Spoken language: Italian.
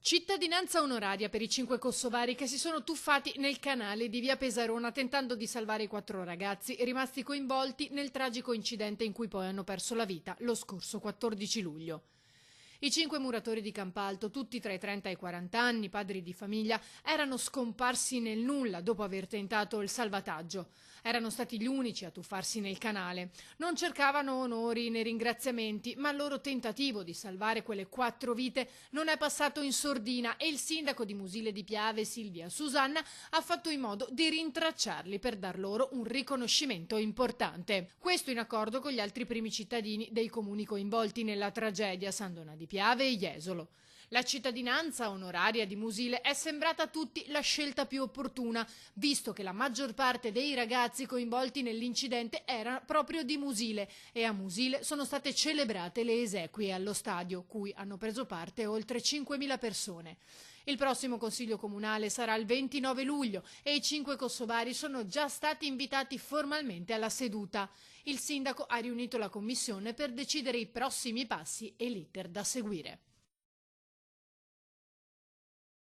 Cittadinanza onoraria per i 5 kosovari che si sono tuffati nel canale di via Pesarona tentando di salvare i 4 ragazzi rimasti coinvolti nel tragico incidente in cui poi hanno perso la vita lo scorso 14 luglio. I 5 muratori di Campalto, tutti tra i 30 e i 40 anni, padri di famiglia, erano scomparsi nel nulla dopo aver tentato il salvataggio. Erano stati gli unici a tuffarsi nel canale. Non cercavano onori né ringraziamenti, ma il loro tentativo di salvare quelle 4 vite non è passato in sordina e il sindaco di Musile di Piave, Silvia Susanna, ha fatto in modo di rintracciarli per dar loro un riconoscimento importante. Questo in accordo con gli altri primi cittadini dei comuni coinvolti nella tragedia, San Donà di Piave e Jesolo. La cittadinanza onoraria di Musile è sembrata a tutti la scelta più opportuna, visto che la maggior parte dei ragazzi coinvolti nell'incidente era proprio di Musile e a Musile sono state celebrate le esequie allo stadio, cui hanno preso parte oltre 5.000 persone. Il prossimo Consiglio Comunale sarà il 29 luglio e i 5 kosovari sono già stati invitati formalmente alla seduta. Il sindaco ha riunito la commissione per decidere i prossimi passi e l'iter da seguire.